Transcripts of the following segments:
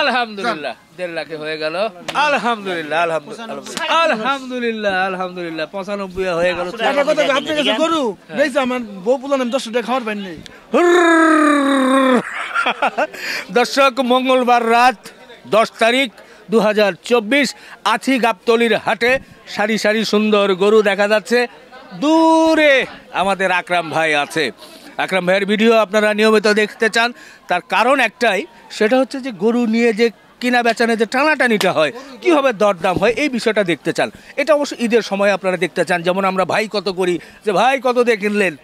আলহামদুলিল্লাহ 1.5 লাখে হয়ে গেল। আলহামদুলিল্লাহ আলহামদুলিল্লাহ আলহামদুলিল্লাহ 95 হয়ে গেল। আপনি কাছে গরু বেচা আমার বউ পুলান 10 টাকা খাওয়ার পাইনি নেই। দর্শক, মঙ্গলবার রাত 10 তারিখ 2024 আছি গাবতলির হাটে। সারি সারি সুন্দর গরু দেখা যাচ্ছে। দূরে আমাদের আকরাম ভাই আছে। আকরাম ভাইয়ের ভিডিও আপনারা নিয়মিত দেখতে চান, তার কারণ একটাই, সেটা হচ্ছে যে গরু নিয়ে যে কিনা বেচানে যে টানাটানিটা হয়, কীভাবে দরদাম হয়, এই বিষয়টা দেখতে চান। এটা অবশ্য ঈদের সময় আপনারা দেখতে চান, যেমন আমরা ভাই কত করি, যে ভাই কত দিয়ে কিনলেন,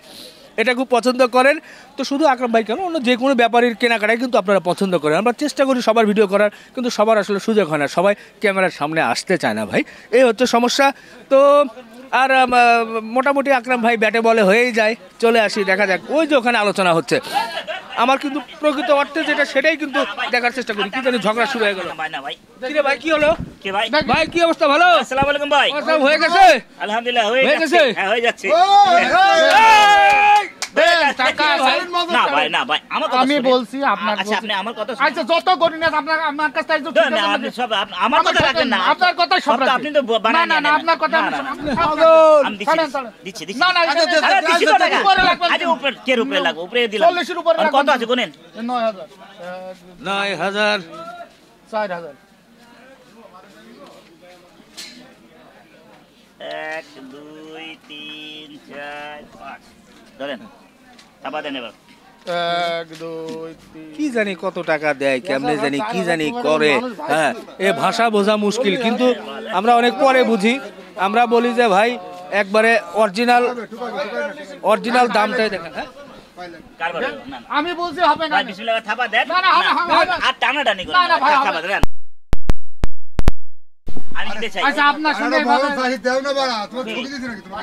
এটা খুব পছন্দ করেন। তো শুধু আকরাম ভাই কেন, অন্য যে কোনো ব্যাপারীর কেনাকাটাই কিন্তু আপনারা পছন্দ করেন। আমরা চেষ্টা করি সবার ভিডিও করার, কিন্তু সবার আসলে সুযোগ হয় না, সবাই ক্যামেরার সামনে আসতে চায় না ভাই, এই হচ্ছে সমস্যা। তো আর মোটামুটি আকরাম ভাই ব্যাটে বলে হয়েই যায়। চলে আসি, দেখা যাক। ওই যে ওখানে আলোচনা হচ্ছে, আমার কিন্তু প্রকৃত অর্থে যেটা সেটাই কিন্তু দেখার চেষ্টা করি। কি জানি ঝগড়া শুরু হয়ে গেল। কিরে ভাই, কি হলো? ভাই কি অবস্থা? ভালো? আসসালামু আলাইকুম ভাই। হয়ে গেছে? আলহামদুলিল্লাহ হয়ে গেছে। হ্যাঁ হয়ে যাচ্ছে। আমি বলছি আপনার, আচ্ছা আপনি আমার কথা আচ্ছা যত করি না আপনার আমার কাছে তাই তো ঠিক আছে। আপনি সব আমার কথা রাখেন না, আপনার কথাই সব রাখেন। আপনি তো বানান না না আপনার কথা আমি আমি দিচ্ছি না না আরে উপরে কে উপরে লাগবে? উপরে দিলাম 40 এর উপরে কত আছে গুনেন? 9000 9000 4000 1 2 3 4 5 ধরেন চাপা দেন এবার। 1 2 3 কি জানি কত টাকা দেয়, কেমনে জানি কি জানি করে। হ্যাঁ, এ ভাষা বোঝা মুশকিল, কিন্তু আমরা অনেক পরে বুঝি। আমরা বলি যে ভাই একবারে অরিজিনাল দামটাই দেখেন। হ্যাঁ আমি বলছি হবে না। ভাই বিসমিল্লাহ থাপা দেন। না না হবে না। আর টানা টানি করে না না ভাই থাপা দেন। আমি দিতে চাই। আচ্ছা আপনার সঙ্গে ভালো চাই দেও না বাড়া, তোমার ছবি দিছি নাকি তোমার?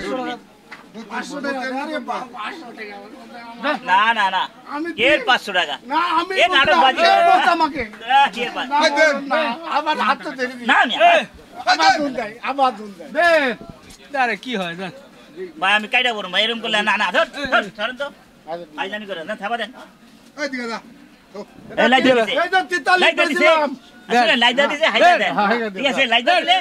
না না না কে 500 টাকা? না আমি এ নাটক বাজি বলতে আমাকে কে পাঁচ? আমার হাত তো দেখে দিই। না না আবার দুন দেয় আরে কি হয় জান ভাই আমি কাইটা বলবো এরকম করলে না না ধর ধরেন তো আইজানি করে না থাপা দেন। এই দিকে যা এই লাইট দিছে এই তো 43 লাইট দিছে পেয়েছিলাম। আসলে লাইট দিছে হাইটা দেন। ঠিক আছে লাইট দিলে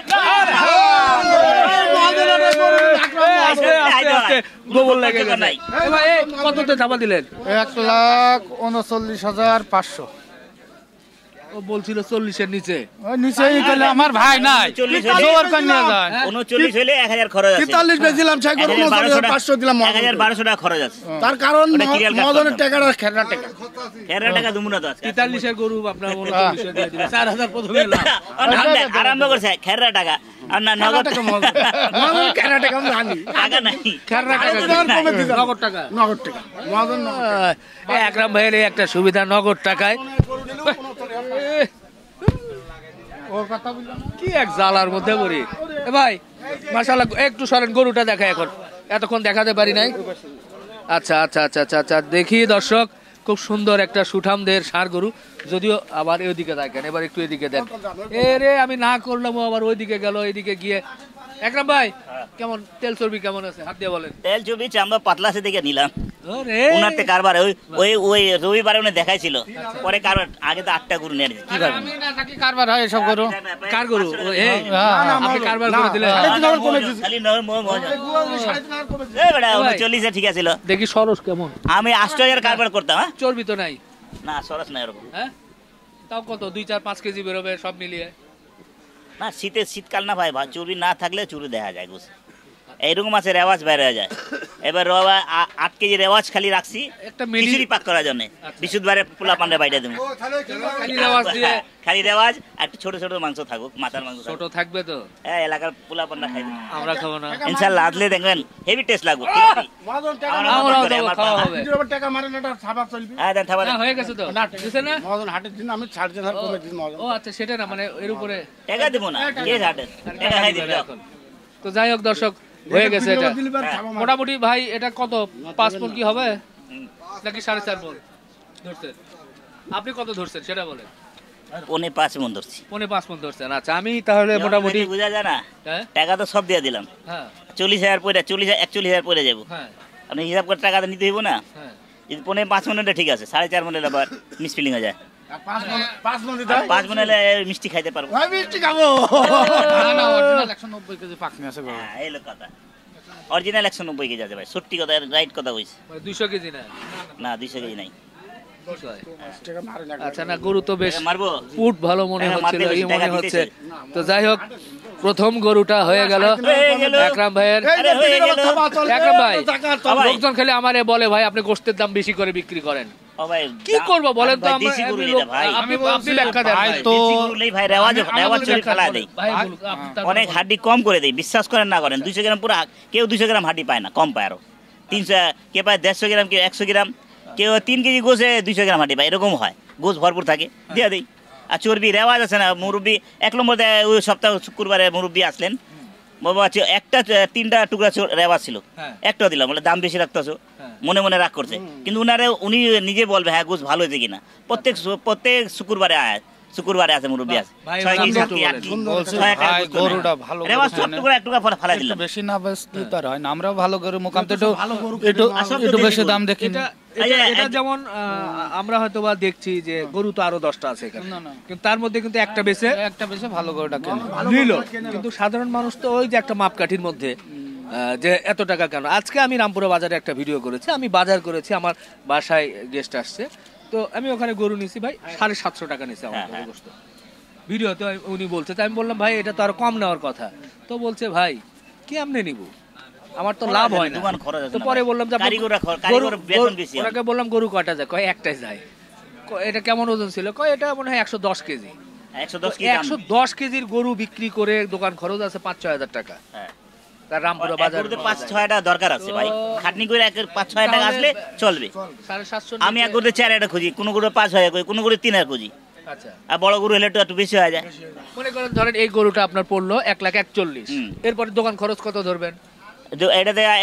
আস্তে আস্তে আস্তে গোবর লেগে গেছে। এ ভাই এ কততে চাপা দিলেন? 1,39,500 ও বলছিল 40 এর নিচে। ওই নিচেই গেলে আমার ভাই নাই 40 জোর করে নিয়ে যায়। 39 হলে 1000 খরচ আছে। 43 বেচিলাম সেই করে 500 দিলাম 1200 টাকা খরচ আছে। তার কারণ ওটা ক্লিয়ার কাট মদনের টাকাটা খেলা টাকা 1000 টাকা দুমুনা তো আছে। 43 এর গরু আপনার 39 এ দিয়ে দিলেন। 4000 প্রথমে না। আরম্ভ করছে খেররা টাকা আর না নগদ টাকা মদন খেলা টাকা আমি জানি টাকা নাই। খেররা টাকা কমে দিলাম। নগদ টাকা। নগদ টাকা মদন এই আকরাম ভাইয়ের এই একটা সুবিধা, নগদ টাকায়। ওর কথা বললাম কি এক জালার মধ্যে পড়ি। এ ভাই মাশাআল্লাহ, একটু সরেন, গরুটা দেখা এখন, এতক্ষণ দেখাতে পারি নাই। আচ্ছা আচ্ছা আচ্ছা আচ্ছা আচ্ছা দেখি দর্শক, খুব সুন্দর একটা সুঠামদের ষাঁড় গরু। যদিও আবার ওইদিকে দেখেন, এবার একটু এদিকে দেন। এ রে আমি না করলাম, আবার ওইদিকে গেল, এইদিকে গিয়ে। আকরাম ভাই কেমন তেল চর্বি কেমন আছে? হাত দিয়ে বলেন। তেল চুবি চামড়া পাতলা সে দেখে নিলাম। ওরে উনারতে কারবার ওই রবিবারে উনি দেখাইছিল, পরে কারবার আগে তো 8টা গরু নিয়ে কি করবেন? আমি না থাকি কারবার হয় এসব করো কার গরু? আপনি কারবার করে দিলেন। খালি নয় মোহ মোহ এ বেটা 39 এ ঠিক আছিল। দেখি সরস কেমন? আমি 8000 কারবার করতাম। হ্যাঁ চর্বি তো নাই। না সরস না এরকম। হ্যাঁ তাও কত 2-4-5 কেজি বেরোবে সব মিলিয়ে? না শীতকাল না ভাই, চুরি না থাকলে চুরি দেখা যায় বুঝ এইরকম আছে, রেওয়াজ বের হয়ে যায়। এবার 8 কেজি রেওয়াজ খালি রাখছি একটা খিচুড়ি পাক করার জন্য। বিশুদ্ধবারে পোলা পান্ডে বাইরে দেবো খালি রেওয়াজ দিয়ে। খালি রেওয়াজ, একটু ছোট ছোট মাংস থাকুক, মাথার মাংস ছোট থাকবে তো, হ্যাঁ এলাকার পোলা পান্ডা খাইবে। আমরা খাবো না ইনশাআল্লাহ আদলে দেখবেন হেভি টেস্ট লাগবে। মদন টাকা আমরাও দেবো, খাওয়া হবে। টাকা মারেন এটা ছাপা চলবে। হ্যাঁ দেন থাবা না হয়ে গেছে তো, দিছে না? মদন হাটের দিন আমি 4.5 কমে দিন মদন। ও আচ্ছা সেটা না, মানে এর উপরে টাকা দেবো না, কে ঝাটে টাকা খাই দিবে এখন। তো যাই হোক দর্শক, হয়ে গেছে এটা মোটামুটি। ভাই এটা কত 5 পন কি হবে নাকি 4.5 পন ধরছেন? আপনি কত ধরছেন সেটা বলেন। 5.5 মণ ধরছি। 5.5 পন ধরছেন। আচ্ছা আমি তাহলে মোটামুটি বুঝা যায় না, হ্যাঁ টাকা তো সব দিয়ে দিলাম। হ্যাঁ 40,000 পয়সা 41,000 পয়সা যাবো। হ্যাঁ আপনি হিসাব করে টাকা তো নিতে হইব না। হ্যাঁ যদি 5.5 মণটা ঠিক আছে, 4.5 মণের আবার মিসফিলিং হয়ে যায়। পাঁচ মন দিতে আর 5 মন হলে মিষ্টি খাইতে পারবো। ভাই মিষ্টি খাবো। না না অরিজিনাল 190 কেজি পাকনি আছে গরু। হ্যাঁ এই লোক কথা অরিজিনাল 190 কেজি আছে ভাই, সত্যি কথা, রাইট কথা কইছে। 200 কেজি না? না 200 কেজি নাই। আচ্ছা না, গরু তো বেশ মারবো পুট ভালো মনে টাকা হচ্ছিল, মারতে এই বেশি, মনে টাকা হচ্ছে। দিতেছে। তো যাই হোক, প্রথম গরুটা হয়ে গেল হয়ে গেল। আকরাম ভাইয়ের। এই যে হয়ে দিদির গেল। থাবা চল, আকরাম ভাই, টাকা তো ভাই। লোকজন খেলে আমারে বলে ভাই আপনি গোশতের দাম বেশি করে বিক্রি করেন। ও ভাই কি করব বলেন তো? ভাই, আমরা দেশি গরু এমনি এটা লোক, ভাই। আপনি আমি বলছি, আপনি ব্যাখ্যা দেন ভাই ভাই। তো দেশি গরু লেই ভাই রেওয়াজ চুরি ফেলা দেয়। ভাই বলুন, আপনি তারপর অনেক বলুন। হাড্ডি কম করে দেয়, বিশ্বাস করেন না করেন। 200 গ্রাম পুরো কেউ 200 গ্রাম হাড্ডি পায় না, কম পায় আরো। 300, কে পায় 150 গ্রাম, কেউ 100 গ্রাম, কেউ 3 কেজি গোছে 200 গ্রাম হাড্ডি পায়, এরকম হয়। গোছ ভরপুর থাকে, দিয়ে দেই। আর চর্বি রেওয়াজ আছে না, মুরব্বী 1 নম্বর ওই সপ্তাহ শুক্রবারে মুরব্বী আসলেন, বাবা আছে একটা 3টা টুকরা রেওয়াজ ছিল, হ্যাঁ। একটা দিলাম, বলে দাম বেশি রাখতেছো, হ্যাঁ। মনে মনে রাগ করছে। কিন্তু উনি নিজে বলবে হ্যাঁ গোছ ভালো হয়েছে কিনা। প্রত্যেক শুক্রবারে আছে মুরব্বী আছে, ভাই, 6 কেজি, সুন্দর 7 কেজি, 8 কেজি, বলছি 6 টাকা ভাই গোছ করে। গরুটা ভালো রেওয়াজ ছোট্ট করে এক টুকরা ফালাই একটু দিলাম। বেশি না বেশি তো আর হয় না, আমরাও ভালো গরু মোকাম তো একটু ভালো গরু একটু আসলে তো একটু দেশি বেশি গরু। দাম দেখি এটা এই যে এটা যেমন আমরা হয়তো বা দেখছি যে গরু তো আরো 10টা আছে এখানে, না, না। কিন্তু তার মধ্যে কিন্তু একটা বেছে একটা বেশি ভালো গরুটা কেনে নিল। কিন্তু সাধারণ মানুষ তো ওই যে একটা মাপকাঠির মধ্যে যে এত টাকা কেন। আজকে আমি রামপুরা বাজারে একটা ভিডিও করেছি, আমি বাজার করেছি, আমার বাসায় গেস্ট আসছে, তো আমি ওখানে গরু নিছি ভাই 750 টাকা নিছি আমার হ্যাঁ, গোশত। ভিডিওতে উনি বলছে, তাই আমি বললাম ভাই এটা তো আর কম নেওয়ার কথা। তো বলছে ভাই কি আমনে নিব, আমার তো লাভ হয় না। দোকান খরচ আছে তো না পরে ভাই। বললাম যে আপনার কারিগর বেতন বেশি হয়। ওনাকে বললাম গরু কয়টা যায়, কয় একটাই যায়। এটা কেমন ওজন ছিল, কয় এটা মনে হয় 110 কেজি। 110 কেজি দাম। 110 কেজির গরু বিক্রি করে দোকান খরচ আছে 5-6 হাজার টাকা। হ্যাঁ। তার রামপুরা এক বাজার গরুতে 5-6 টাকা দরকার আছে ভাই, তো- খাটনি করে 5-6 টাকা আসলে চলবে। 750 আমি এক গরুতে 4 টাকা খুঁজি, কোনো গরু 5,000 খুঁজি, কোনো গরু 3,000 খুঁজি। আচ্ছা, আর বড় গরু হলে একটু বেশি হয়ে যায়। মনে করেন ধরেন এই গরুটা আপনার পড়লো 1,41,000, হুম। এরপরে দোকান খরচ কত ধরবেন?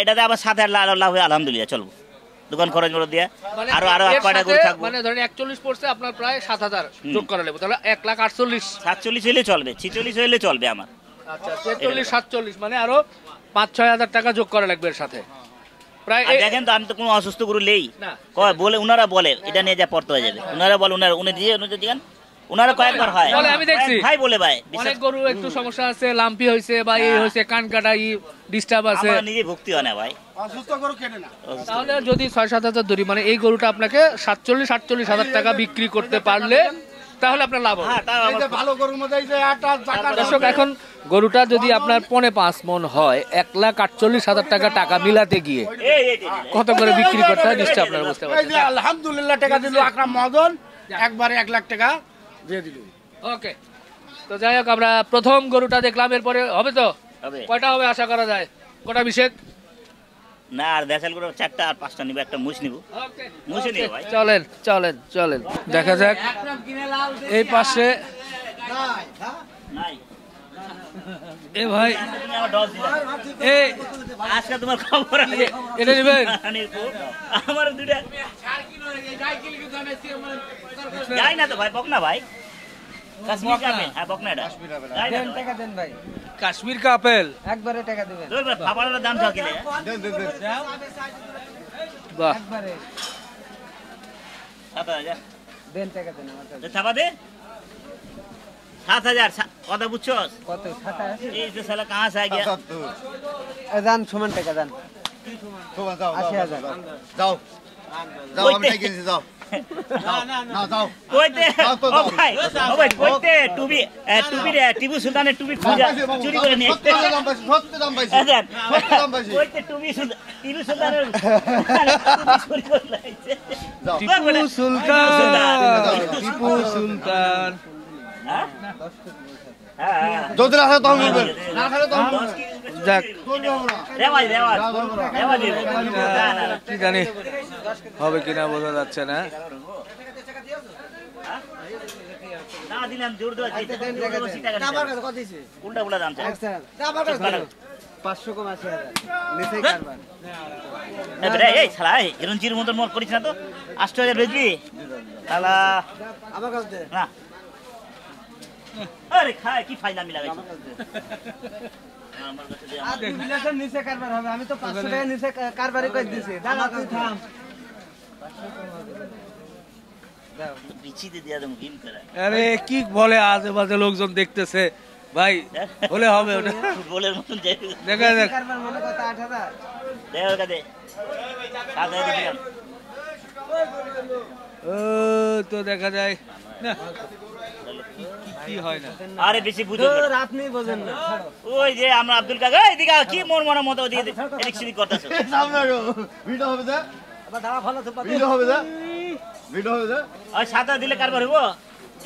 এটাতে আবার 7,000 লাভ হয়, আলহামদুলিল্লাহ চলবো। দোকান খরচ মতো দিয়া মানে আরো এর কয়টা গরু সাথে থাকবো। মানে ধরেন 41 পড়ছে, আপনার প্রায় 7,000 যোগ করা লাগবে, তাহলে 1,48,000। 47 হলে চলবে, 46 হলে চলবে আমার। আচ্ছা, 43-47 মানে আরো 5-6 হাজার টাকা যোগ করা লাগবে এর সাথে প্রায়। আর দেখেন তো, আমি তো কোনো অসুস্থ গরু লেই না। কয় বলে, উনারা বলে এটা নিয়ে যা পড়তে হয়ে যাবে, উনারা বলে, উনি দিয়েন, উনারা কয়েকবার হয় বলে, আমি দেখছি। ভাই বলে ভাই অনেক গরু একটু সমস্যা আছে, লাম্পি হয়েছে বা এই হয়েছে, কান কাটা ডিস্টার্ব আছে, আমার নিজে ভক্তি হয় না ভাই। অসুস্থ গরু কেনে না। তাহলে যদি 6-7 হাজার ধরি, মানে এই গরুটা আপনাকে 47-48 হাজার টাকা বিক্রি করতে পারলে তাহলে আপনার লাভ হবে। হ্যাঁ, তাও এই যে ভালো গরুর মধ্যে এই যে একটা টাকা দর্শক, এখন গরুটা যদি আপনার 5.5 মণ হয়, 1,48,000 টাকা মিলাতে গিয়ে এই কত করে বিক্রি করতে হয় নিশ্চয় আপনারা বুঝতে এই পারছেন। যে আলহামদুলিল্লাহ টাকা দিল আকরাম মহাজন, একবারে 1 লাখ টাকা দিয়ে দিল। ওকে, তো যাই হোক, আমরা প্রথম গরুটা দেখলাম, এরপরে হবে তো হবে। কয়টা হবে আশা করা যায়? গোটা বিশেক? না, আর দেশাল গরু 4টা আর 5টা নিব, একটা মুছ নিব, মুছে নিব ভাই। চলেন চলেন চলেন, দেখা যাক এই পাশে। নাই এ ভাই, তুমি আমার ডস দিলা। এ আজকে তোমার খবর আছে, এটা নেবেন? আমার দুইটা যাই না তো ভাই, বকনা ভাই, কাশ্মীর কাপেল, হ্যাঁ বকনা এটা যাই না তো ভাই। কাশ্মীর কা আপেল ধর ভাই, ফাফাড়ার দাম চাও কিলে, বাহ, 7,000 তো ছাপা দে 7,000 কথা বুঝছো? এই যে শালা কাহা সে আ গিয়া। দান সমান টাকা দান তোমার যাও, যাও, 80,000 যাও, যাও, যাও, আমি কইতে- ডেকে নিছি, যাও। না, যাও। কইতে যাও তো, ও যাও। ভাই, ও ভাই কইতে টিপু সুলতানের টুপি খুঁজা চুরি করে নিয়ে সত্যি দাম পাইছি, সত্যি দাম পাইছি, আচ্ছা, সত্যি দাম পাইছি। কইতে টিপু সুলতানের টুপি চুরি করে লাইছে। যাও। টিপু সুলতান, টিপু সুলতান। হ্যাঁ? হ্যাঁ, যদি না আসে তখন বলবেন। না আসলে তখন যাক, রেওয়াজ দিবে। না, না, না। কি জানি হবে কিনা বোঝা যাচ্ছে না। না দিলাম জোর দেওয়া চাইতে, জোর দেওয়া 80 টাকা আমার নিতে কাছে কত দিছে হবে। উল্টা দাম চাই। আমার কাছে 500 কম 80,000 নিচেই কারবার এবারে এই শালা হিরঞ্জির মতন মত করিস না তো, 8,000 বেচবি শালা। আমার কাছে দে না আরে খায় কি ফাইলামি লাগাইছ আমার কাছে দে আর বিলাসের নিচে কারবার হবে আমি তো 500 টাকা নিচে কারবারই কই দিছি দাদা তুই থাম বিচিতে দিয়া দেবো হিম করে আরে কি বলে আশেপাশে লোকজন দেখতেছে ভাই, হলে হবে ওটা। ফুটবলের মতন যাই দেখা যাক। কারবার মনে কথা 8000 দে ওটা দে 7,000 দিলাম ও তো দেখা যায় না কি হয় না। আরে বেশি বুঝো তো না। রাত নেই বোঝেন না ওই যে আমরা আব্দুল কাকা এদিকে আও, কি মন মনে মতো ওদিকে এদিক সেদিক করতেছো সামনে ভিডিও হবে যা আবার দাঁড়া ভালো তো পাবে ভিডিও হবে যা ভিডিও হবে যা আর 7,000 দিলে কারবার হইব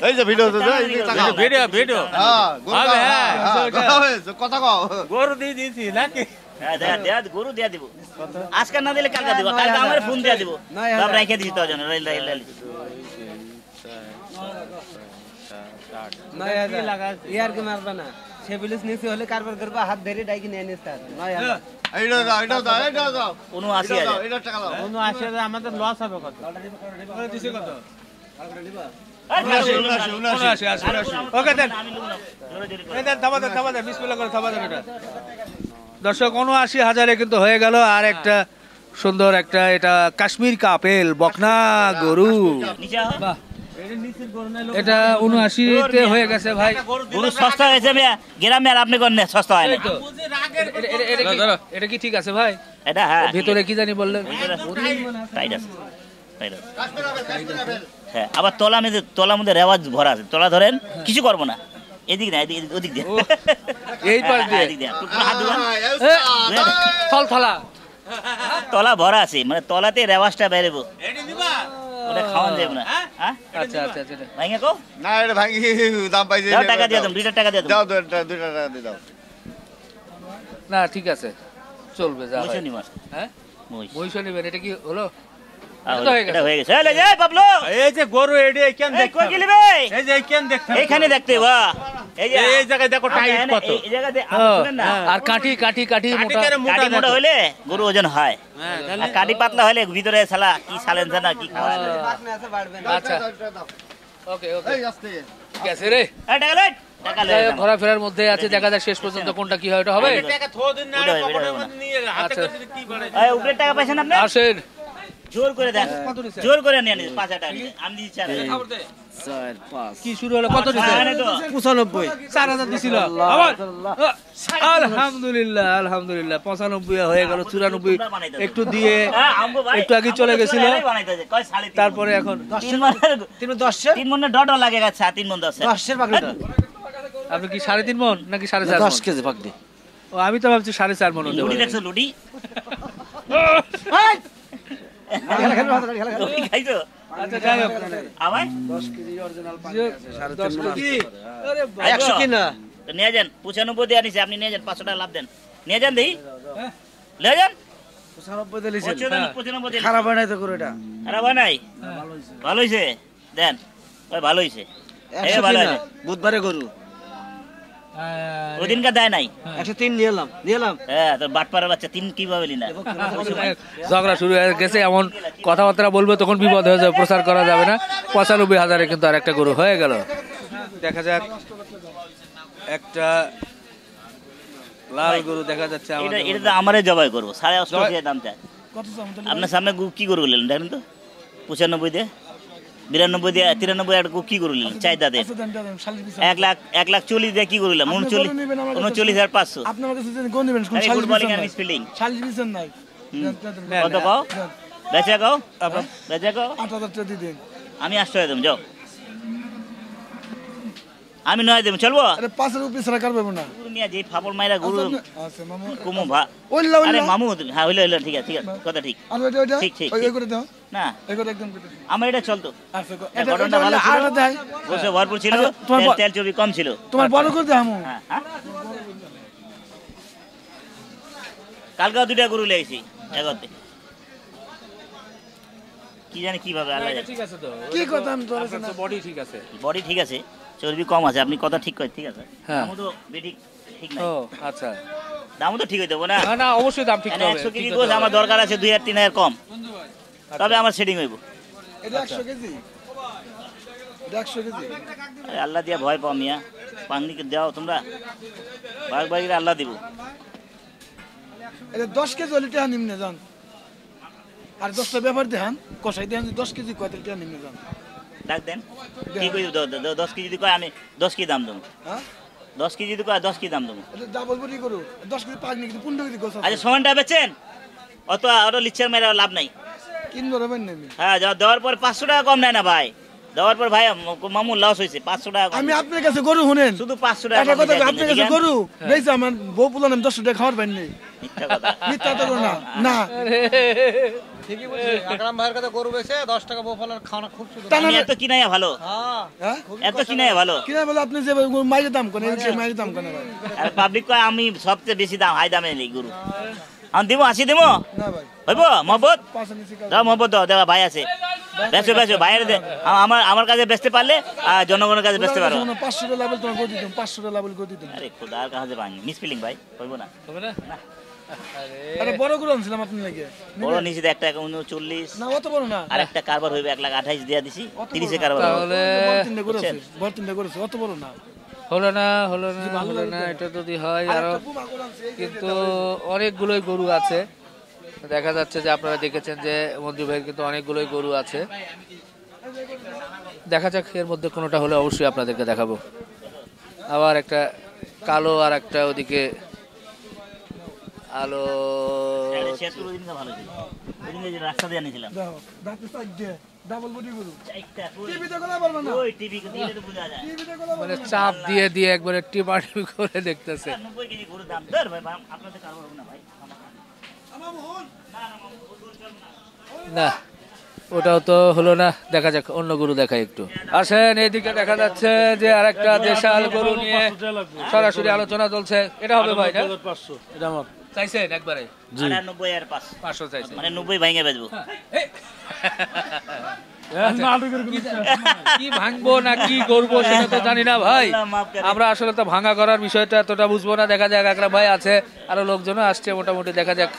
এই যে ভিডিও হবে যা এই যে টাকা ভিডিও ভিডিও হ্যাঁ হবে, হ্যাঁ, কথা হবে কথা কও গরু দিয়ে দিয়েছি নাকি? হ্যাঁ দেয়া গরু দিয়া দিব আজকে না দিলে কালকে দিব, কালকে আমার ফোন দিয়া দিব সব রেখে দিছি তো জানো রাইল রাইল রাইল 9000 ইয়ার কি মারবে না সে পুলিশ নিচে হলে কারবার করবে হাত ধরে ডাইকে নিয়ে নিস তার 9000 এইটা দাও এটা দাও এটা দাও 79,000 এটা টাকা দাও 79,000 আমাদের লস হবে কত? দিছে কত? আর উনাশি, কারো উনাশি, না। 79, 80। ওকে দেন, আমি লুম না জোরে জোরে করে। এই দেন, থামা দেন, থামা দেন, বিসমিল্লাহ করে থামা দেন এটা। দর্শক 79,000 কিন্তু হয়ে গেল। আর একটা সুন্দর একটা এটা কাশ্মীর কাপেল বকনা গরু, নিচে আও। বাহ, এটা 79-তে হয়ে গেছে ভাই। গরু সস্তা হয়েছে মিয়া গ্রামে, আর আপনি কোন সস্তা হয় না এই তো। এটা কি ঠিক আছে ভাই? এটা হ্যাঁ ভেতরে কি জানি বললেন? টাইট আছে টাইট আছে হ্যাঁ, আবার তলার মধ্যে রেওয়াজ ভরা আছে, তলা ধরেন কিছু করবো না, এদিক না এদিক ওদিক দিয়ে ও, এই পাশ দিয়ে? এদিক দিয়ে পুরো হাত দিবেন। থল থলা তলা ভরা আছে, মানে তলাতে রেওয়াজটা বেরোবো, ওটা খাওয়ান যাবে না হ্যাঁ আচ্ছা আচ্ছা আচ্ছা। ভাইঙ্গা কো না এটা ভাঙি দাম পাইছে দাও টাকা দিয়ে দাও, 2 টাকা দিয়ে দাও দাও দুইটা টাকা দিয়ে দাও না ঠিক আছে, চলবে যা হয়। মহিষ নিমাস হ্যাঁ, মহিষ মহিষ নেবেন, এটা কি হলো? আহ, এটা তো হয়ে গেছে। এটা হয়ে গেছে এই যে পাবলো এই যে গরু এডি কেন এই দেখতে কই হবে? গেলি বে এই যে কেন দেখতে হবে? এইখানে দেখতে বাহ এই যে এই জায়গায় দেখো টাইট আপনি কত। এই জায়গাতে ও, শুনেন না আর কাঠি কাঠি কাঠি মোটা। কাটিকারে মোটা কাটি মোটা দেখো। হইলে গরু ওজন হয়, হ্যাঁ, আর কাটি পাতলা হইলে ভিতরে শালা কি সালেন জানা কি খাওয়া বাতনে আছে বাড়বে না আচ্ছা ওকে ওকে, এই আসতে ঠিক আছে রে। এই টাকা লই টাকা লই যাই হোক, ঘোরাফেরার মধ্যে আছে, দেখা যাক শেষ পর্যন্ত কোনটা কি হয়, ওটা হবে। টাকা থো দিন না ওটা হবে, পকেটের ওটা হবে মধ্যে নিয়ে হাতে আচ্ছা। করে কি করে? এই উপরে টাকা পাইছেন আপনি আসেন, জোর করে দেন, জোর করে নিয়ে নিন 5,000 টাকা নিন। আমি দিচ্ছি 4,000 কি শুরু হলো? কত দিছে? 95 4,000 দিছিল আবার। আলহামদুলিল্লাহ আলহামদুলিল্লাহ, 95 হয়ে গেল, 94 একটু দিয়ে হ্যাঁ, আমগো ভাই একটু আগে চলে গেছিল, বানাইতেছে কয় 3.5 তারপরে এখন 3 মনে ডট লাগে গেছে 3 মন 10 10 পাকড়িটা আপনি কি 3.5 মন নাকি 4.5 মন? 10 কেজি পাকড়ি ও, আমি তো ভাবছি 4.5 মন হতে লুডি পারে। দেখছো লুডি লুডি খাইছো আচ্ছা যাই হোক, আমায় 10 কেজি অরিজিনাল পানি যে- আছে 10 কেজি। আরে বাবা। 100 কি না তো নিয়ে যান 95 দিয়ে আনিছে, আপনি নিয়ে যান 500 টাকা লাভ দেন, নিয়ে যান দেখি নিয়ে যান 95 দিলেছেন 95 দিয়ে খারাপ হয় না তো গরুটা খারাপ হয় নাই, ভালো হয়েছে দেন ওই ভালো হয়েছে 100 ভালো কি হয়েছে। না বুধবারে গরু ওদিনকার দেয় নাই 103 নিলাম হ্যাঁ, তো বাটপাড়ার বাচ্চা 3 কিভাবে নিলেন ঝগড়া শুরু হয়ে গেছে, এমন কথাবার্তা বলবে তখন বিপদ হয়ে যাবে, প্রচার করা যাবে না। 95,000 কিন্তু আর একটা গরু হয়ে গেল। দেখা যাক, একটা লাল গরু দেখা যাচ্ছে এটা আমাদের এটা তো আমারই জবাই করবো 850 দাম চাই আপনার সামনে কি করে নিলেন দেখেন তো 95 দিয়ে 92 দিয়ে 93 একটা কি করে নিলেন চাহিদা দেন 1,40,000 দিয়ে কি করে নিলেন 39,500 আপনার কাছে যদি কোন দিবেন কোন ফুটবলিং আর মিসফিল্ডিং শালিশ দিবেন নাই কত কও বেচা কও বেচা কও 8000 টাকা দিয়ে দেন আমি 800 দেব যাও আমি 9 দেব চলবো আরে 5 রুপিয়া ছাড়া কার পাবো না গরু নিয়ে যে ফাবল মাইরা গরু আচ্ছা মামু কুমু ভা ওইলা আরে ওইলা মামু হ্যাঁ হইলো ঠিক আছে কথা ঠিক আর ওইটা ওইটা ঠিক, ঠিক, ওই ঠিক। করে দাও না এই করে একদম করে আমার এটা চলতো আচ্ছা এটা ঘটনাটা ভালো ছিল। আর দেয় বসে ভরপুর ছিল আচ্ছা, তোমার তেল চর্বি কম ছিল তোমার বড় করে দাও আমু হ্যাঁ হ্যাঁ কালকেও 2টা গরু লেগেছি এগোতে কি জানি কিভাবে আল্লাহ জানে। ঠিক আছে তো, কি কথা আমি তোর বডি ঠিক আছে। বডি ঠিক আছে চর্বি কম আছে আপনি কথা ঠিক করেন ঠিক আছে হ্যাঁ। দামও তো বেঠিক ঠিক নাই ও আচ্ছা, দামও তো ঠিক হয়ে দেবো না না না অবশ্যই দাম ঠিক এখানে হবে। 100 কেজি ঠিক গোছ হতে আমার হবে। দরকার আছে 2,000-3,000 কম তবে আমার সেটিং হইব এটা 100 কেজি এটা 100 কেজি আরে আল্লাহ দিয়া ভয় পাও মিয়া পানিকে দাও তোমরা বাঘ বাড়ির আল্লাহ দিব এটা 10 কেজি হলে টাকা নিম্নে যান আর 10টা ব্যাপার দেখান কষাই দেখান 10 কেজি কত টাকা নিম্নে যান ডাক দেন কি কই 10 কেজি যদি কয় আমি 10 কেজি দাম দেবো হ্যাঁ 10 কেজি যদি কয় 10 কেজি দাম দেবো এটা ডাবল বডি করো 10 কেজি পাক নি কিন্তু 15 কেজি গোছ আচ্ছা সমানটা বেচেন অত আরো লিচার মেরে লাভ নাই কিনবো রবেন না হ্যাঁ দেওয়ার পর 500 টাকা কম নেয় না ভাই দেওয়ার পর ভাই মামুর লস হয়েছে 500 টাকা কম আমি আপনার কাছে গরু শুনেন শুধু 500 টাকা একটা কম কথা দেয়, আপনার কাছে দেখেন? গরু বেশ আমার বউ পুলান আমি 10 টাকা খাওয়ার পাই নাই মিথ্যা কথা মিথ্যা তো করো না না ঠিকই বলছি আকরাম ভাইয়ের কাছে গরু বেচে 10 টাকা বফলার খাওয়ানো খুব সুন্দর তা আমি না এত কিনাইয়া ভালো হ্যাঁ এত কিনাইয়া ভালো কিনা বলে আপনি যে মাইরে দাম কোন এই মাইরে দাম কোন ভাই আর পাবলিক কয় আমি সবচেয়ে বেশি দাম হাই দামে নেই গরু আমি দিব 80 দিব না ভাই হইব মহব্বত পাঁচশো নিচে কাজ দাও মহব্বত দাও দেখা ভাই আছে বেচো ভাইয়ের আমার কাছে বেচতে পারলে জনগণের কাছে বেচতে পারো 500 টাকা লেভেল তোমার করে দিতাম 500 টাকা লেভেল করে দিতাম আরে খোদার কাছে ভাঙি মিসফিলিং ভাই হইব না হবে না আরে বড় গরু আনছিলাম আপনি লাগে বড় নিচে একটা 39 না অত বড় না আর একটা কারবার হইবে 1,28,000 দিয়া দিছি 30 এ কারবার হবে। তাহলে বড় তিনটা গরু আছে বড় তিনটা গরু আছে অত বড় না হলো না এটা যদি হয় আরো আরেকটা পুমা গরু আনছে এই কিন্তু অনেকগুলোই গরু আছে দেখা যাচ্ছে যে আপনারা দেখেছেন যে মঞ্জু ভাইয়ের কিন্তু অনেকগুলোই গরু আছে দেখা যাক এর মধ্যে কোনোটা হলে অবশ্যই আপনাদেরকে দেখাবো আবার একটা কালো আর একটা ওদিকে আলো এটা 76 দিনকে ভালো ছিল ওই দিন যে রাস্তা দিয়ে আনিছিলাম দাও দাঁতে সাইড দিয়ে ডাবল বডি গরু চারটা টিভিতে কোলা পারবে না ওই টিভি কে দিলে তো বোঝা যায় টিভিতে কোলা মানে চাপ দিয়ে একবারে টিপাটিপি করে দেখতেছে 90 কেজি গরুর দাম ধর ভাই আপনাদের কারবার হবে না ভাই না ওটাও তো হলো না দেখা যাক অন্য গরু দেখাই একটু আসেন এইদিকে দেখা যাচ্ছে যে আরেকটা দেশাল গরু নিয়ে সরাসরি আলোচনা চলছে এটা হবে ভাই না 500 এটা আমার চাইছেন একবারে 90 আর 500 চাইছেন মানে 90 ভাঙে বেচবো কি ভাঙবো না কি করবো সেটা তো জানি না ভাই আল্লাহ মাফ করে। আমরা আসলে তো ভাঙা করার বিষয়টা এতটা বুঝবো না দেখা যাক আকরাম ভাই আছে আরো লোকজনও আসছে মোটামুটি দেখা যাক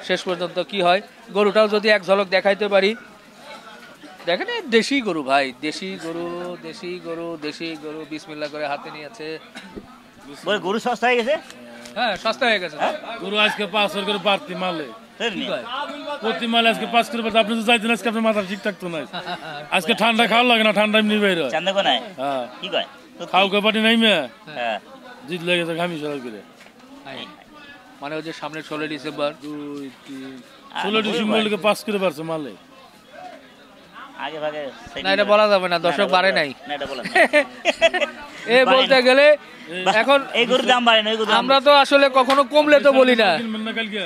শেষ পর্যন্ত কি হয় গরুটাও যদি এক ঝলক দেখাইতে পারি দেখেন এই দেশি গরু ভাই দেশি গরু বিসমিল্লাহ করে হাতে নিয়েছে বলে গরু সস্তা হয়ে গেছে হ্যাঁ সস্তা হয়ে গেছে গরু আজকে 500 করে পারতি মালে ধর নি। প্রতি মালে আজকে 5 করে পারতি আপনি তো চাইতেন আজকে আপনার মাথা ঠিক থাকতো না আজকে ঠান্ডা খাওয়া লাগে না ঠান্ডা এমনি বের হয় চান্দা কোনায় হ্যাঁ কি কয় খাও কে পাটি নাই মে হ্যাঁ জিত লেগে তো ঘামি সরাই করে মানে ওই যে সামনে 16 ডিসেম্বর 2 3 16 ডিসেম্বর লেগে 5 করে পারছে মালে আগে ভাগে না এটা বলা যাবে না দর্শক বাড়ে নাই না এটা বলা এ বলতে গেলে এখন এই গরুর দাম বাড়ে না এই গরুর দাম আমরা তো আসলে কখনো কমলে তো বলি না কিনবেন না কালকে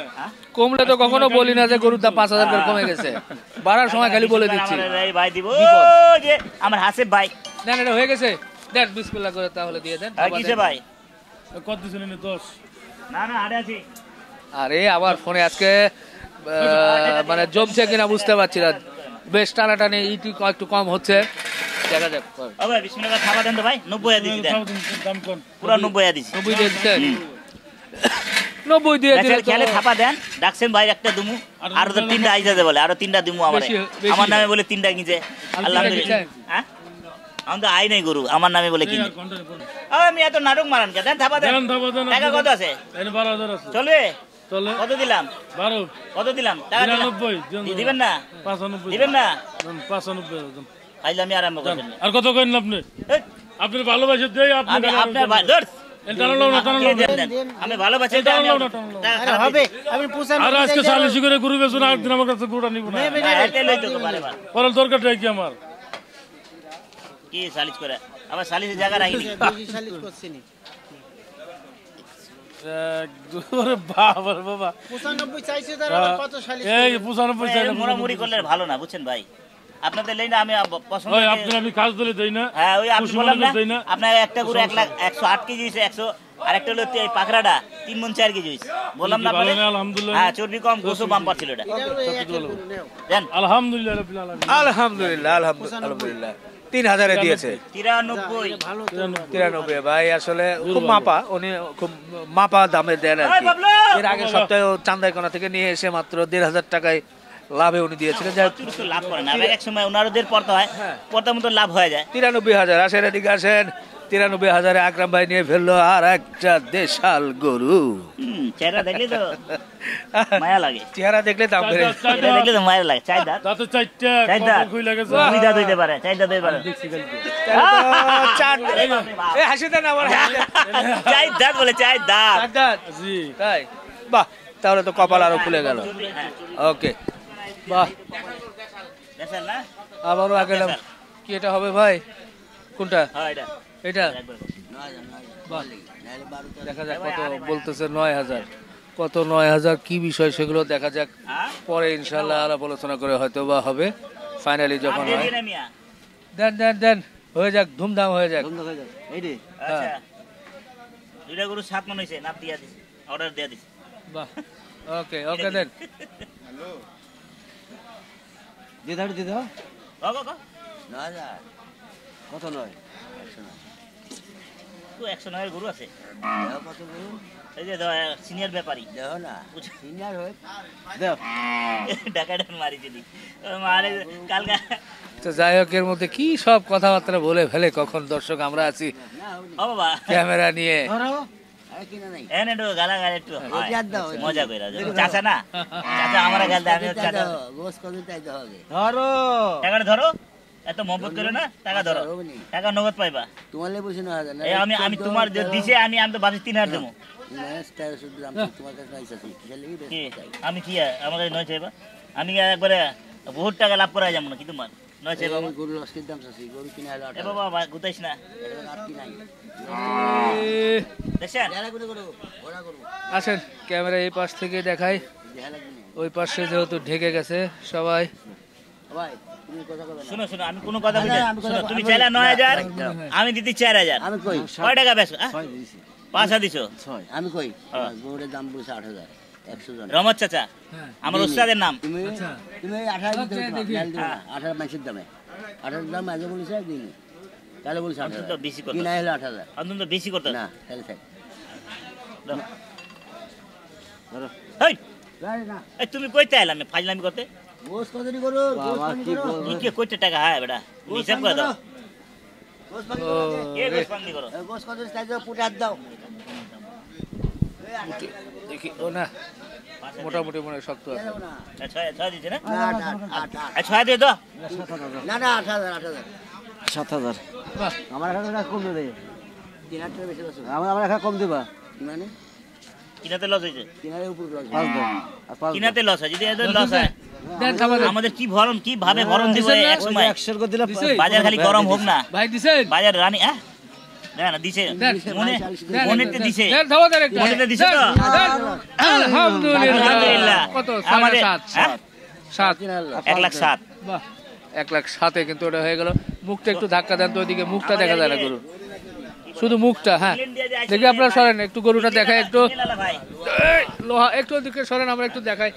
কমলে তো কখনো বলি না যে গরুর দাম 5000 করে কমে গেছে বাড়ার সময় খালি বলে দিচ্ছি আমার এই ভাই দিব ও যে আমার হাসিব ভাই না না এটা হয়ে গেছে দেন বিসমিল্লাহ করে তাহলে দিয়ে দেন আর কিসে ভাই কত দিছেন 10 না না আড়ে আছি আরে আমার ফোনে আজকে মানে জমছে কিনা বুঝতে পারছি না বেশ টানাটানি ইটি একটু কম হচ্ছে দেখা যাক ও ভাই বিসমিল্লাহ খাবা দেন তো ভাই 90 দিছি দেন দাম কোন পুরো 90 দিছি 90 দিয়ে দিচ্ছেন 90 দিয়ে দিলে বেচার খেয়ালে খাপা দেন ডাকছেন ভাই একটা দুমু আর তো তিনটা আইজাতে বলে আরো তিনটা দিমু আমারে বেশি আমার নামে বলে তিনটা কিনছে আর আলহামদুলিল্লাহ কিনছেন? হ্যাঁ আমি তো আই নাই গরু আমার নামে বলে কিনছে আমি এত নাটক মারান কে দেন থাপা দেন দেন থাপা দেন টাকা কত আছে এনে 12000 আছে চলবে চলে কত দিলাম 12 কত দিলাম টাকা দিলাম 99 দিবেন না 95 দিবেন না 95 আইলে আমি আরম্ভ করবেন আর কত কইন আপনি আপনি ভালোবাসে দেই আপনি আমি আপনার ভাই ধর টানলো না টানলো কে দেন দেন। আমি ভালোবাসি তো আমি টাকা হবে আমি পুষান আর আজকে 40 করে গরু বেচুন আর দিন আমার কাছে গরুটা নিব না এতে লইতো তো বারে বার পরে দরকারটা কি আমার কি সালিশ করে আবার সালিশের জায়গা রাখিনি শালিশ করছি নি ওরে বাবা রে বাবা 95 চাইছে তার আবার কত শালিশ এই 95 চাই না মোড়ামুড়ি করলে ভালো না বুঝছেন ভাই আপনাদের লেই না আমি পছন্দ ওই করি- আপনি আমি কাজ দিলে দেই না হ্যাঁ ওই আপনি খুশি বললাম মনে না দেই না আপনার একটা গরু 108 কেজি হইছে 100 আর একটা হলো এই পাকড়াটা 3 মণ 4 কেজি হইছে বললাম না ভালো আপনাদের না আলহামদুলিল্লাহ হ্যাঁ চর্বি কম গোসো বাম্পার ছিল এটা দেন আলহামদুলিল্লাহ রাব্বিল আলামিন আলহামদুলিল্লাহ আলহামদুলিল্লাহ 3000 এ দিয়েছে 93 93 ভাই আসলে খুব মাপা উনি খুব মাপা দামে দেন আর এই কি বাবলু এর আগের সপ্তাহে চান্দাইকোনা থেকে নিয়ে এসে মাত্র 1500 টাকায় লাভে উনি দিয়েছিলেন যাই হোক, অতিরিক্ত লাভ করে না আবার এক সময় ওনারদের পড়তে হয় পড়তার মতো লাভ হয়ে যায় 93000 আসেন এদিকে আসেন 93,000 আকরাম ভাই নিয়ে ফেললো আর একটা দেশাল গরু। চেহারা দেখলে তো মায়া লাগে, চেহারা দেখলে দাম বেড়ে চেহারা দেখলে তো মায়া লাগে। চাই দাঁত, দাঁতে চারটা চাই দাঁত, খুই লাগেছে। দুই দাঁত হইতে পারে, চাই দাঁত হইতে পারে। হাসি দেন আমার, চাই দাঁত বলে, চাই দাঁত। জি তাই? বাহ, তাহলে তো কপাল আরো খুলে গেল। ওকে, বাহ, দেখেন না? আবারও আগে কি এটা হবে ভাই? কোনটা? হ্যাঁ, এটা এটা একবার। বাহ, দেখা যাক কত বলতেছে। 9,000 কত, 9,000 কি বিষয় সেগুলো দেখা যাক পরে ইনশাল্লাহ আলাপ আলোচনা করে হয়তো বা হবে। ফাইনালি যখন হয় দেন দেন দেন, হয়ে যাক, ধুমধাম হয়ে যাক। আচ্ছা, দুইটা গরু 7 মন হয়েছে, নাপ দিয়া দিছি, অর্ডার দিয়া দিছি। বাহ, ওকে ওকে, দেন। দিদা কত নয়? তো 109 এর গরু আছে। এই যে সিনিয়র ব্যাপারী দেখো না, সিনিয়র হয়ে ডাকাডান মারি যদি মারে কালকা। তো যাই হোক, এর মধ্যে কি সব কথাবার্তা বলে ফেলে কখন দর্শক আমরা আছি ও বাবা ক্যামেরা নিয়ে। এনে তো গালাগাল একটু মজা কইরা চাচা না, চাচা আমরা গাল দেয়, আমি চাচা গোস কত চাইতে হবে। ধরো টাকাটা ধরো, এত মহব্বত করে না, টাকা ধরো, টাকা নগদ পাইবা। তোমার লে বসে না হাজার, আমি তোমার দিছে, আমি তো ভাবছি 3,000 দেবো। আমি কি আমার কাছে 9 চাইবা? আমি একবারে বহুত টাকা লাভ করা যাবো না কি তোমার 9 চাইবা? গরু লস্কির দাম চাচ্ছি, গরু কিনে হলো 8। এ বাবা গুতাইস না, আসেন ক্যামেরা এই পাশ থেকে দেখাই, ওই পাশে যেহেতু ঢেকে গেছে সবাই। শুনো শুনো, আমি কোনো কথা বলি না। শুনো, তুমি চাইলা 9,000, আমি দিতে 4,000। আমি কই কয় টাকা বেচো? 5 দিছো। আমি কই গরুর দাম বলছে 8,000। 100 জন রমত চাচা, আমার উস্তাদের নাম। তুমি 18 দিতে 18 মাসের দামে, 18 দাম আগে বলেছে দিন, তাহলে বলছে 8,000 তো বেশি কত? কিনা হলো 8,000। আমি তো বেশি করতে না, তাহলে থাক। ধরো এই না, এই তুমি কইতে আইলা আমি ফাজলামি করতে? গোস কতরি করো, বাবা কি বলবো, কি কইতে টাকা হয় বেটা, হিসাব করে দাও। গোস পানি করো, কে গোস পানি করো? গোস কতরি সাইজে পুটাত দাও। দেখি ও না, মোটামুটি মনে শক্ত আছে। ছয় দিছে না? 6 দিয়ে দাও। না না 8,000 7,000। বাহ, আমার এখানে কম দেবে, 3,000 টাকা বেশি আছে। আমার এখানে কম দিবা মানে কিনাতে লস হইছে, কিনারে উপর লস 5 দাও আর 5 কিনাতে লস হয়, যদি এত লস হয় দেন খাবার দেন। আমাদের কি ভরণ, কি ভাবে ভরণ দিব এক সময়? 100 করে দিলে বাজার খালি গরম হোক না, ভাই দিছেন? বাজার রানী না দিছে, মনে মনেতে দিছে, দেন খাবার দেন একটা। মনেতে দিছে তো আলহামদুলিল্লাহ। কত? আমাদের 7 1,07,000। বাহ, 1,07,000 কিন্তু ওটা হয়ে গেল। মুখটা একটু ধাক্কা দেন তো, ওইদিকে মুখটা দেখা যায় না গরু, শুধু মুখটা। হ্যাঁ দেখি আপনারা সরেন একটু, গরুটা দেখায় একটু, ভাই লোহা একটু ওদিকে সরেন, আমরা একটু দেখাই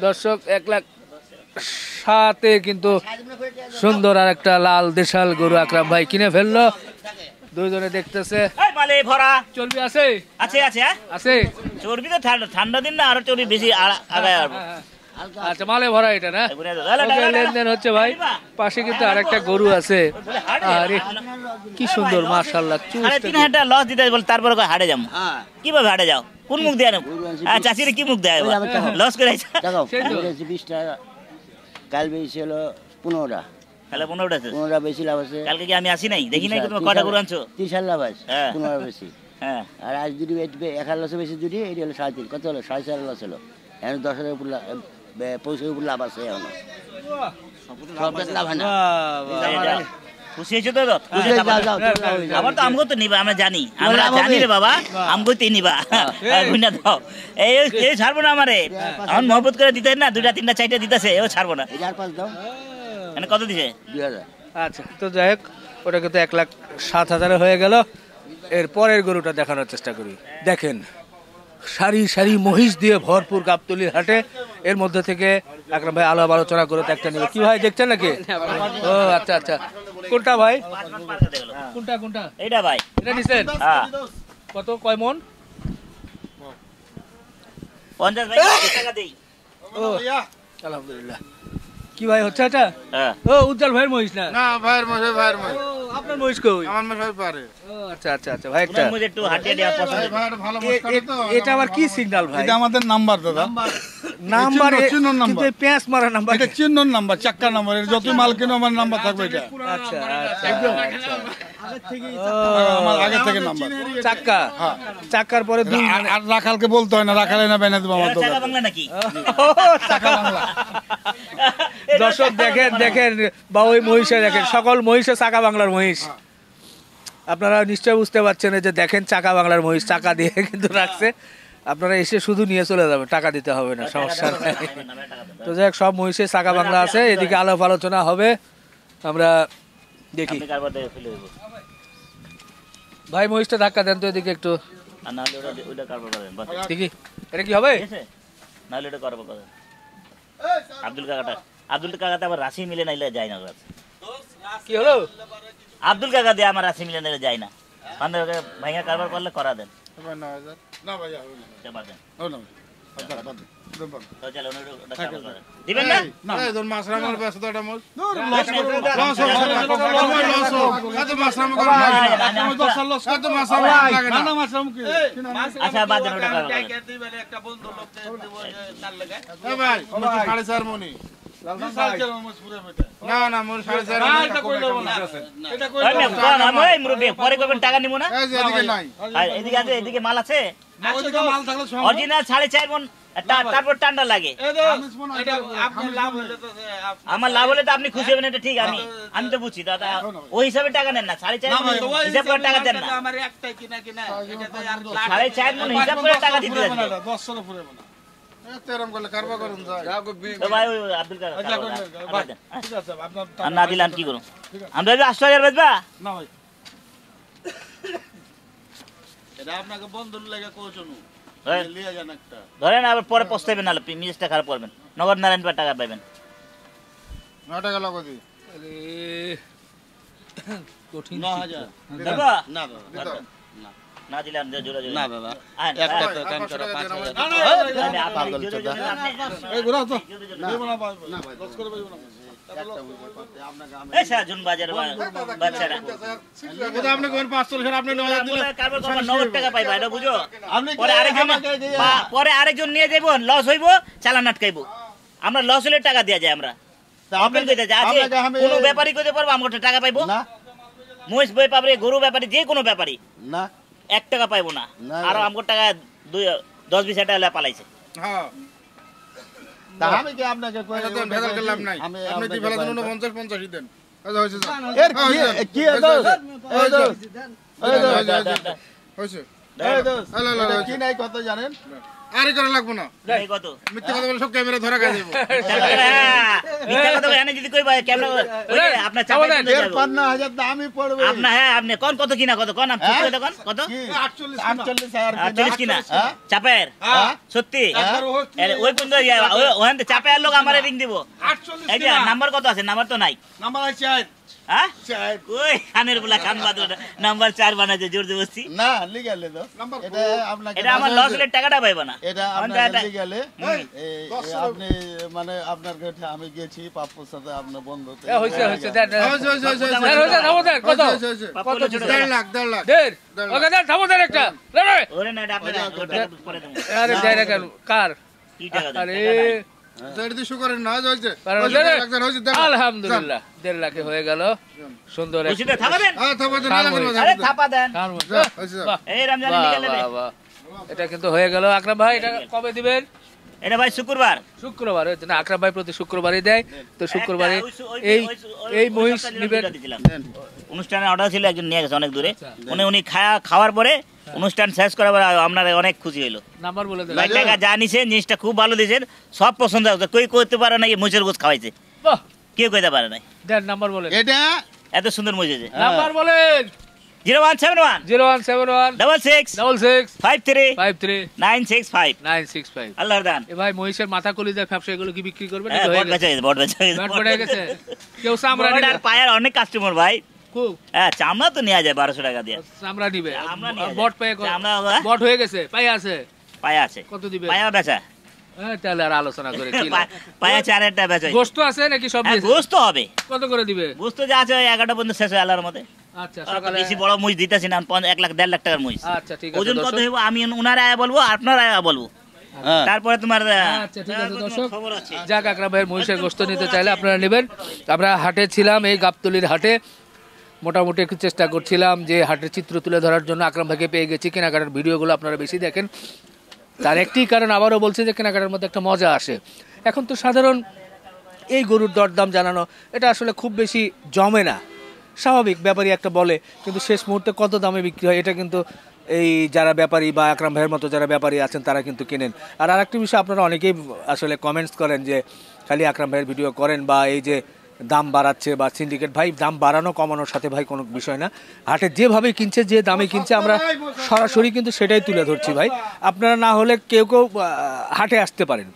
দর্শক। 1,07,000 কিন্তু সুন্দর আর একটা লাল দেশাল গরু আকরাম ভাই কিনে ফেললো। দুইজনে দেখতেছে। এই মালে ভরা চর্বি আছে? আছে আছে আছে। চর্বি তো ঠান্ডা দিন না, আরো চর্বি বেশি আগায় আসবে। আচ্ছা, মালে ভরা এটা না? ওকে, লেনদেন হচ্ছে ভাই। পাশে কিন্তু আরেকটা গরু আছে, আরে কি সুন্দর মাশাআল্লাহ। 3,500 টাকা লস দিতে বল, তারপরে হাটে যাবো। কিভাবে হাটে যাও, কোন মুখ দেয়? চাষির কি মুখ দেয়? লস করে 20 টাকা কাল বেশি হলো 15টা, তাহলে 15টা 15টা বেশি লাভ আছে। কালকে কি আমি আসি নাই, দেখি নাই তুমি কয়টা গরু আনছো? 30 লাভ আছে, 15 বেশি। হ্যাঁ, আর আজ যদি 1,000 লসে বেশি যদি এটি হলো 3.5, কত হলো? 4.5 লস হলো। এখন 10,000 উপর 25 উপর লাভ আছে। এখন সব লাভ হয় না। খুশি হয়েছো তো? আবার তো আমগো তো নিবা, আমরা জানি, আমরা জানি রে বাবা, আমগো তো নিবা। বুঝনা দাও, এই ছাড়বো না আমারে, এখন মহব্বত করে দিতে না, 2টা 3টা 4টা দিতেছে, ও ছাড়বো না। 5 দাও। মানে কত দিছে? 2000। আচ্ছা, তো যাই হোক, ওটা কিন্তু 1,07,000 হয়ে গেল। এর পরের গরুটা দেখানোর চেষ্টা করি। দেখেন, সারি সারি মহিষ দিয়ে ভরপুর গাবতলীর হাটে। এর মধ্যে থেকে আকরাম ভাই আলাপ আলোচনা করে একটা নিবে। কি ভাই দেখছেন নাকি? ও আচ্ছা আচ্ছা, কোনটা ভাই? কোনটা কোনটা? এইটা ভাই, এটা নিছেন? হ্যাঁ। কত, কয় মন? 50 ভাই টাকা দেই। ও আলহামদুলিল্লাহ। কি ভাই হচ্ছে এটা? হ্যাঁ। ও উজ্জ্বল ভাইয়ের মহিষ না? না ভাইয়ের মহিষ, ভাইয়ের মহিষ। ও আপনার মহিষ কই? আমার মশাই পারে ও আচ্ছা আচ্ছা আচ্ছা ভাই একটা ওনার মধ্যে একটু হাঁটিয়ে দেওয়া পছন্দ। ভাই ভালো মাছ কাটে তো এটা আবার কি সিগন্যাল ভাই? এটা আমাদের নাম্বার দাদা নাম্বার চিহ্ন নাম্বার। কিন্তু এই পেঁয়াজ মারা নাম্বার। এটা চিহ্ন নাম্বার চাক্কা নাম্বার এর যত মাল কিনো আমার নাম্বার থাকবে এটা আচ্ছা আচ্ছা আমার আগে থেকে নাম্বার চাক্কা চাক্কার পরে দুই আর রাখালকে বলতে হয় না রাখালে না বেনে দেবো আমার এরা চাকা দোকান বাংলা নাকি? দর্শক দেখেন দেখেন বা ওই মহিষে দেখেন সকল মহিষে চাকা বাংলার মহিষ। আপনারা নিশ্চয় বুঝতে পারছেন এই যে দেখেন চাকা বাংলার মহিষ চাকা দিয়ে কিন্তু রাখছে। আপনারা এসে শুধু নিয়ে চলে যাবেন, টাকা দিতে হবে না, সমস্যা নাই। তো যাই হোক, সব মহিষে চাকা বাংলা আছে। এদিকে আলাপ আলোচনা হবে, আমরা দেখি। আপনি কারবার দিয়ে ফেলে দেবো। ভাই মহিষটা ধাক্কা দেন তো এদিকে একটু, আর নাহলে ওইটা কারবার করেন, বাদ। দেখি এটা কি হবে। ঠিক আছে? নাহলে ওটা কারবার করেন। আব্দুল কাকাতে আবার রাশি মিলে নাইলে যায় না। কি হলো? আব্দুল কাকা দিয়ে আমার রাশি মিলে নাইলে যায় না। ভাইয়া কারবার করলে করা দেন। না ভাই হবে না বাদ দেন। ও না আচ্ছা বাদ দে তো চলো, ওটা কারবার করেন। দিবেন না? না এই ধর মাছ রামার ব্যস্ত তো এটা মোর লস কত মাছ রাম করে আমি 10 সাল লস কত মাছ রাম লাগে না না মাছ রাম কি আচ্ছা বাদ দেন, ওটা কারবার করেন। এ ভাই 4.5 মনি না না মোর 4.5 এটা কইলো না এটা কই ওই মেয়ে, কোন আমি মুরব্বি পরে কইবেন টাকা নিব না? এই যে এদিকে নাই আর এদিকে আছে, এদিকে মাল আছে ওদিকে মাল থাকলে সব অরিজিনাল 4.5 মণ, তারপর টান্ডা লাগে। আমার লাভ হলে তো আপনি খুশি হবেন, এটা ঠিক। আমি তো বুঝছি দাদা, ওই হিসাবে টাকা নেন না। 4.5 মণ হিসাব করে টাকা দেন না। 4.5 মণ হিসাব করে টাকা দিতে যাচ্ছে। 10 সাল পুরে না তেরম করলে কারবা করুন যায় তো ভাই ওই আব্দুল কাকা ঠিক আছে আপনার আর না দিলে আমি কি করুন? আমরা 8000 বেচবা? না ভাই এটা আপনাকে বন্ধুর লাগে কোচনু হ্যাঁ। লিয়ে যান একটা। ধরেন আবার পরে পস্তাইবেন, নাহলে মিজটা খারাপ করবেন। নগদ নারায়ণ পা টাকা পাবেন। 9 টাকা লাগবে দি আরে কঠিন 9000 দেবো? না বাবা দিতে না দিলে আমি জোরে জোরে না বাবা আইন, একটা আইন। তো কাম করো 5000 আমি আপনি জোরে জোরে এই ঘোরা তো জোরে জোরে। দেব না ভাই লস করে পাইবো না এই সাজুন বাজার বাচ্চারা ওটা আপনি কোন 500 টাকা আপনি 9000 দিলে কারবার করবেন, 90 টাকা পাইবা, এটা বুঝো। আপনি পরে আরেকজন নিয়ে যাইবো, লস হইবো, চালান আটকাইবো। আমরা লস হলে টাকা দেয়া যায়। আমরা আপনার কইতে যা আছে, কোনো ব্যাপারী কইতে পারবো আমার টাকা পাইবো না মহিষ বই পাবরে, গরু ব্যাপারী, যে কোনো ব্যাপারী না 1 টাকা পাইবো না। না। আর আমার টাকা 10-20 টাকা হলে পালাইছে। হ্যাঁ তা আমি কি আপনাকে কই এটা তো ভেজাল করলাম নাই আপনি দি ফেলা দেন 50 50 দেন আচ্ছা হইছে এর কি দোস এই দোস এই হইছে এই দোস কি নাই কত জানেন আরে করা লাগবো না এই কত? মিথ্যা কথা বলে সব ক্যামেরা ধরা খাই দেব হ্যাঁ, মিথ্যা কথা বলে, এনে যদি কইবা ক্যামেরা ওই যে আপনার চাপা চাপা দেন, দিয়ে এর যাবো। 50000 দামই পড়বে আপনার হ্যাঁ, আপনি কোন কত কিনা কত কোন আপনি সত্যি কথা কোন কত? কি 48 48 কিনা হ্যাঁ? চাপের সত্যি? ওই পর্যন্ত ওখান থেকে চাপে আর লোক আমার রিং দিব। 48 এই যে নাম্বার কত আছে? নাম্বার তো নাই। নাম্বার আছে 4 হ্যাঁ 4 ওই খানের বলা খান বাদ নাম্বার 4 বানাইছে জোর জবরদস্তি। না লিগালে তো নাম্বার এটা আপনাকে এটা আমার লস হলে টাকাটা পাইবো না। এটা আপনাকে লিগালে আপনি মানে আপনার কাছে আমি গেছি পাপ্পুর সাথে আপনার বন্ধুতে হইছে হইছে দেন দেন। হইছে হইছে হইছে দেন, হইছে, থামো দেন, কত? কত ছোট 1.5 লাখ 1.5 লাখ দেড়। ওকে দেন, থামো দেন একটা। রে, রে। ওরে না, এটা আপনার ওটা পরে দেবো। আরে দেয় না কেন? কার? কি টাকা দেন? আরে টাকা নাই। দেড় দিশো করেন না হইছে পারেন, হইছে, দেন। 1.5 লাখ দেন, হইছে দেন। আলহামদুলিল্লাহ 1.5 লাখে হয়ে গেল। সুন্দর এক- খুশিতে থাকা দেন। হ্যাঁ থাপা দেন না লাগবে আরে থাপা দেন। কার মধ্যে? হইছে বাহ, এই রমজানে বাহ, নিকালে বাহ, বাহ। এটা কিন্তু হয়ে গেল। আকরাম ভাই এটা কবে দিবেন? এটা ভাই শুক্রবার। শুক্রবার হচ্ছে না, আকরাম ভাই প্রতি শুক্রবারই দেয়। তো শুক্রবারে একটা, এই এই মহিষ নিবেন। অনুষ্ঠানে অর্ডার ছিল, একজন নিয়ে গেছে অনেক দূরে। উনি খাওয়ার পরে অনুষ্ঠান শেষ করার পরে আপনার অনেক খুশি হইলো। নাম্বার বলে দেন। লাখ টাকা যা নিছেন, জিনিসটা খুব ভালো দিয়েছেন, সব পছন্দ হচ্ছে। কই করতে পারে না মহিষের গোছ খাওয়াইছে, বাহ, কেউ কইতে পারে নাই। দেন নাম্বার বলেন। এটা এত সুন্দর মহিষ হয়েছে। নাম্বার বলেন। 0171 0171 66 66 53 53 965 965। আল্লাহর দান। এ ভাই মহিষের মাথা কলিজা ফ্যাপসা এগুলো কি বিক্রি করবেন? হ্যাঁ, বট বেচা গেছে, বট বেচা গেছে। ব্যাট পড়ে গেছে। কেউ চামড়া বট নিবে। আর পায়ের অনেক কাস্টমার ভাই। খুব হ্যাঁ, চামড়া তো নেওয়া যায় 1200 টাকা দিয়ে। চামড়া নিবে। চামড়া নিয়ে যায়। বট পেয়ে চামড়া, বট হয়ে গেছে, পায়ে আছে। পায়া আছে, কত দিবে? পায়া বেচা। হ্যাঁ, তাহলে আর আলোচনা করে কি লাভ? পায়া 4টা বেচা। গোশত আছে নাকি সব হ্যাঁ, দিয়েছে? গোস্ত হবে। কত করে দিবে? গোস্ত যা আছে ওই 11টা পর্যন্ত শেষ হয় আল্লাহর মধ্যে। আচ্ছা অত সকালে বেশি বড় মহিষ দিতেছি না 1 লাখ 1.5 লাখ টাকার মহিষ। আচ্ছা ঠিক আছে ওজন কত দর্শক। হইব আমি উনারা আয়া বলবো আপনারা আয়া বলবো, তারপরে তোমার আচ্ছা ঠিক আছে দর্শক, খবর আছে। যাক আকরাম ভাইয়ের মহিষের গোস্ত নিতে চাইলে আপনারা নেবেন। আমরা হাটে ছিলাম, এই গাবতলির হাটে মোটামুটি একটু চেষ্টা করছিলাম যে হাটের চিত্র তুলে ধরার জন্য। আকরাম ভাইকে পেয়ে গেছি, কেনাকাটার ভিডিওগুলো আপনারা বেশি দেখেন, তার একটি কারণ আবারও বলছি যে কেনাকাটার মধ্যে একটা মজা আসে। এখন তো সাধারণ এই গরুর দরদাম জানানো এটা আসলে খুব বেশি জমে না, স্বাভাবিক ব্যাপারী একটা বলে, কিন্তু শেষ মুহূর্তে কত দামে বিক্রি হয় এটা কিন্তু এই যারা ব্যাপারী বা আকরাম ভাইয়ের মতো যারা ব্যাপারী আছেন তারা কিন্তু কেনেন। আর আরেকটি বিষয়, আপনারা অনেকেই আসলে কমেন্টস করেন যে খালি আকরাম ভাইয়ের ভিডিও করেন বা এই যে দাম বাড়াচ্ছে বা সিন্ডিকেট, ভাই দাম বাড়ানো কমানোর সাথে ভাই কোনো বিষয় না। হাটে যেভাবে কিনছে, যে দামে কিনছে, আমরা সরাসরি কিন্তু সেটাই তুলে ধরছি ভাই। আপনারা না হলে কেউ কেউ হাটে আসতে পারেন,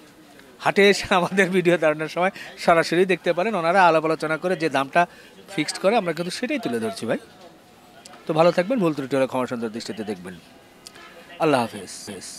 হাটে এসে আমাদের ভিডিও দাঁড়ানোর সময় সরাসরি দেখতে পারেন, ওনারা আলাপ আলোচনা করে যে দামটা ফিক্সড করে আমরা কিন্তু সেটাই তুলে ধরছি ভাই। তো ভালো থাকবেন, ভুল ত্রুটি হলে ক্ষমা সুন্দর দৃষ্টিতে দেখবেন। আল্লাহ হাফেজ।